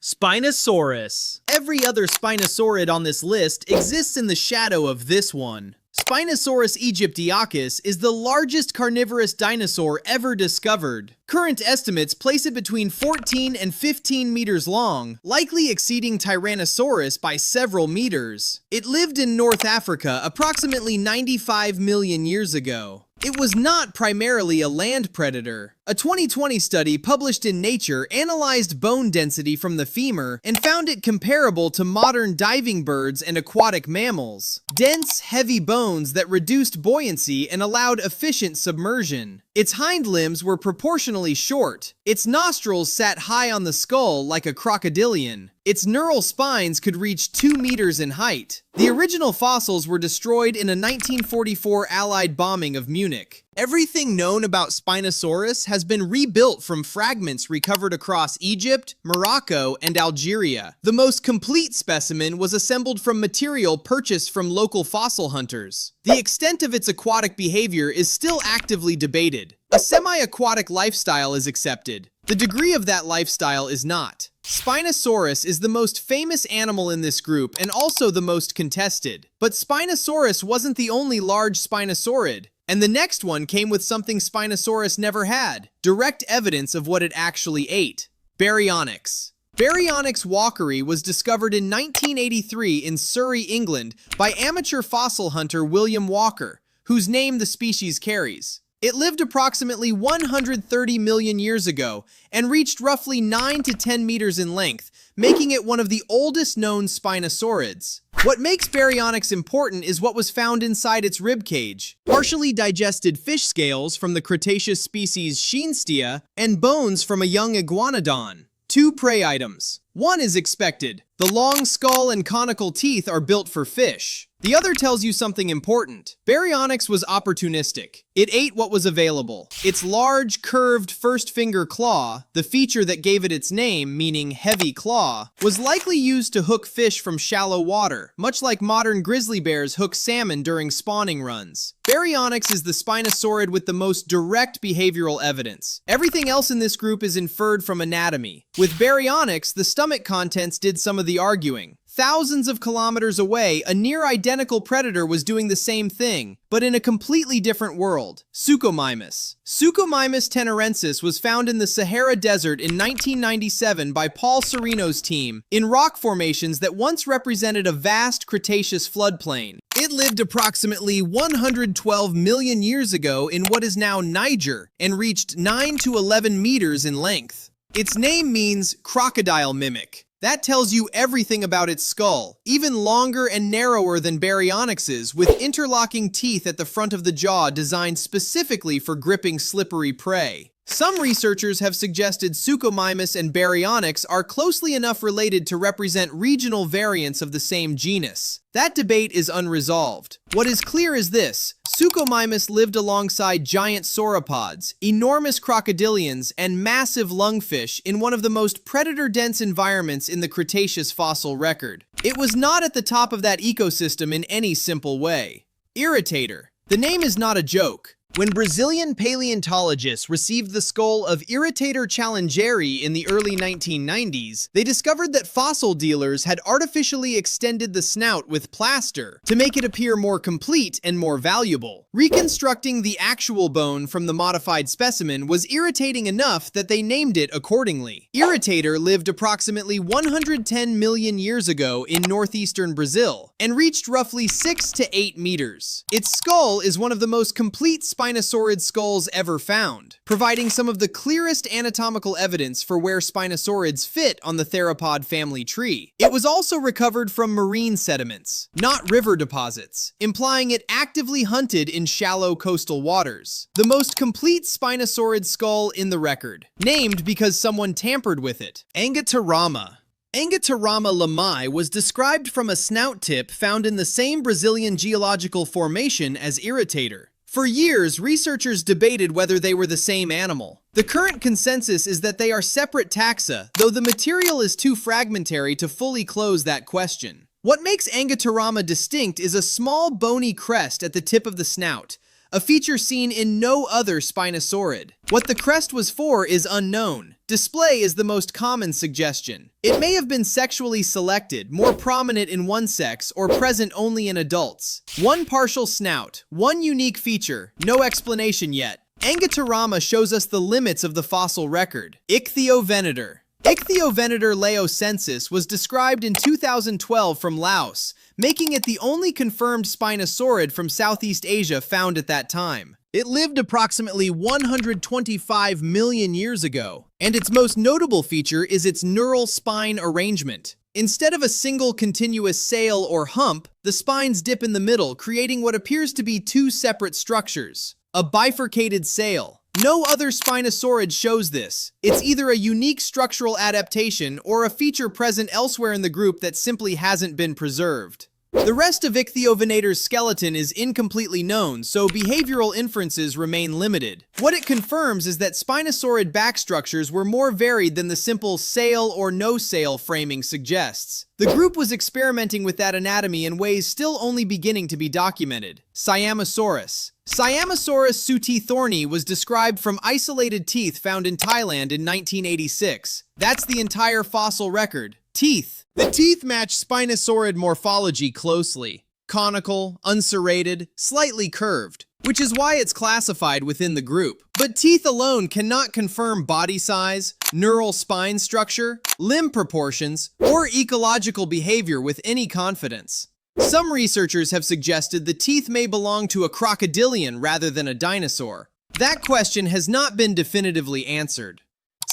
Spinosaurus. Every other spinosaurid on this list exists in the shadow of this one. Spinosaurus aegyptiacus is the largest carnivorous dinosaur ever discovered. Current estimates place it between 14 and 15 meters long, likely exceeding Tyrannosaurus by several meters. It lived in North Africa approximately 95 million years ago. It was not primarily a land predator. A 2020 study published in Nature analyzed bone density from the femur and found it comparable to modern diving birds and aquatic mammals. Dense, heavy bones that reduced buoyancy and allowed efficient submersion. Its hind limbs were proportionally short. Its nostrils sat high on the skull like a crocodilian. Its neural spines could reach 2 meters in height. The original fossils were destroyed in a 1944 Allied bombing of Munich. Everything known about Spinosaurus has been rebuilt from fragments recovered across Egypt, Morocco, and Algeria. The most complete specimen was assembled from material purchased from local fossil hunters. The extent of its aquatic behavior is still actively debated. A semi-aquatic lifestyle is accepted. The degree of that lifestyle is not. Spinosaurus is the most famous animal in this group and also the most contested. But Spinosaurus wasn't the only large spinosaurid. And the next one came with something Spinosaurus never had: direct evidence of what it actually ate. Baryonyx. Baryonyx walkeri was discovered in 1983 in Surrey, England by amateur fossil hunter William Walker, whose name the species carries. It lived approximately 130 million years ago and reached roughly 9 to 10 meters in length, making it one of the oldest known spinosaurids. What makes Baryonyx important is what was found inside its ribcage: partially digested fish scales from the Cretaceous species Schienstia and bones from a young iguanodon. 2 prey items. One is expected. The long skull and conical teeth are built for fish. The other tells you something important. Baryonyx was opportunistic. It ate what was available. Its large, curved first finger claw, the feature that gave it its name, meaning heavy claw, was likely used to hook fish from shallow water, much like modern grizzly bears hook salmon during spawning runs. Baryonyx is the spinosaurid with the most direct behavioral evidence. Everything else in this group is inferred from anatomy. With Baryonyx, the stomach contents did some of the arguing. Thousands of kilometers away, a near-identical predator was doing the same thing, but in a completely different world. Suchomimus. Suchomimus tenerensis was found in the Sahara Desert in 1997 by Paul Sereno's team in rock formations that once represented a vast Cretaceous floodplain. It lived approximately 112 million years ago in what is now Niger and reached 9 to 11 meters in length. Its name means crocodile mimic. That tells you everything about its skull, even longer and narrower than Baryonyx's, with interlocking teeth at the front of the jaw designed specifically for gripping slippery prey. Some researchers have suggested Suchomimus and Baryonyx are closely enough related to represent regional variants of the same genus. That debate is unresolved. What is clear is this: Suchomimus lived alongside giant sauropods, enormous crocodilians, and massive lungfish in one of the most predator-dense environments in the Cretaceous fossil record. It was not at the top of that ecosystem in any simple way. Irritator. The name is not a joke. When Brazilian paleontologists received the skull of Irritator challengeri in the early 1990s, they discovered that fossil dealers had artificially extended the snout with plaster to make it appear more complete and more valuable. Reconstructing the actual bone from the modified specimen was irritating enough that they named it accordingly. Irritator lived approximately 110 million years ago in northeastern Brazil and reached roughly 6 to 8 meters. Its skull is one of the most complete Spinosaurid skulls ever found, providing some of the clearest anatomical evidence for where Spinosaurids fit on the theropod family tree. It was also recovered from marine sediments, not river deposits, implying it actively hunted in shallow coastal waters. The most complete Spinosaurid skull in the record, named because someone tampered with it. Angaturama. Angaturama lamai was described from a snout tip found in the same Brazilian geological formation as Irritator. For years, researchers debated whether they were the same animal. The current consensus is that they are separate taxa, though the material is too fragmentary to fully close that question. What makes Angaturama distinct is a small bony crest at the tip of the snout, a feature seen in no other spinosaurid. What the crest was for is unknown. Display is the most common suggestion. It may have been sexually selected, more prominent in one sex, or present only in adults. One partial snout, one unique feature, no explanation yet. Angaturama shows us the limits of the fossil record. Ichthyovenator. Ichthyovenator laosensis was described in 2012 from Laos, making it the only confirmed spinosaurid from Southeast Asia found at that time. It lived approximately 125 million years ago, and its most notable feature is its neural spine arrangement. Instead of a single continuous sail or hump, the spines dip in the middle, creating what appears to be two separate structures. A bifurcated sail. No other Spinosaurid shows this. It's either a unique structural adaptation or a feature present elsewhere in the group that simply hasn't been preserved. The rest of Ichthyovenator's skeleton is incompletely known, so behavioral inferences remain limited. What it confirms is that Spinosaurid back structures were more varied than the simple sail or no sail framing suggests. The group was experimenting with that anatomy in ways still only beginning to be documented. Siamosaurus. Siamosaurus sutithorni was described from isolated teeth found in Thailand in 1986. That's the entire fossil record. Teeth. The teeth match Spinosaurid morphology closely. Conical, unserrated, slightly curved, which is why it's classified within the group. But teeth alone cannot confirm body size, neural spine structure, limb proportions, or ecological behavior with any confidence. Some researchers have suggested the teeth may belong to a crocodilian rather than a dinosaur. That question has not been definitively answered.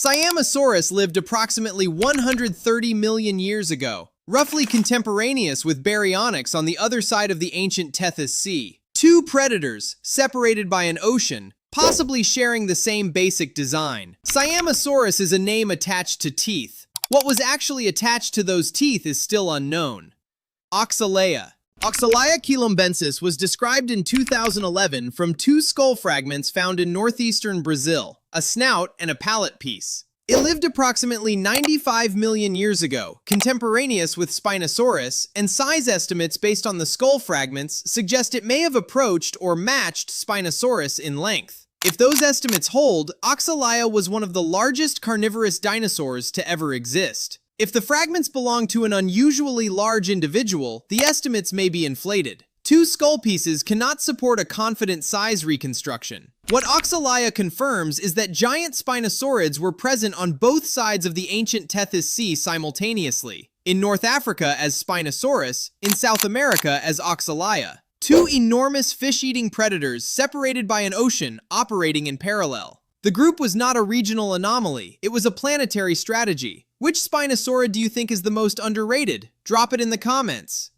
Siamosaurus lived approximately 130 million years ago, roughly contemporaneous with Baryonyx on the other side of the ancient Tethys Sea. Two predators, separated by an ocean, possibly sharing the same basic design. Siamosaurus is a name attached to teeth. What was actually attached to those teeth is still unknown. Oxalaia. Oxalaia quilombensis was described in 2011 from two skull fragments found in northeastern Brazil, a snout and a palate piece. It lived approximately 95 million years ago, contemporaneous with Spinosaurus, and size estimates based on the skull fragments suggest it may have approached or matched Spinosaurus in length. If those estimates hold, Oxalaia was one of the largest carnivorous dinosaurs to ever exist. If the fragments belong to an unusually large individual, the estimates may be inflated. Two skull pieces cannot support a confident size reconstruction. What Oxalaia confirms is that giant Spinosaurids were present on both sides of the ancient Tethys Sea simultaneously. In North Africa as Spinosaurus, in South America as Oxalaia. Two enormous fish-eating predators separated by an ocean operating in parallel. The group was not a regional anomaly, it was a planetary strategy. Which Spinosaurid do you think is the most underrated? Drop it in the comments.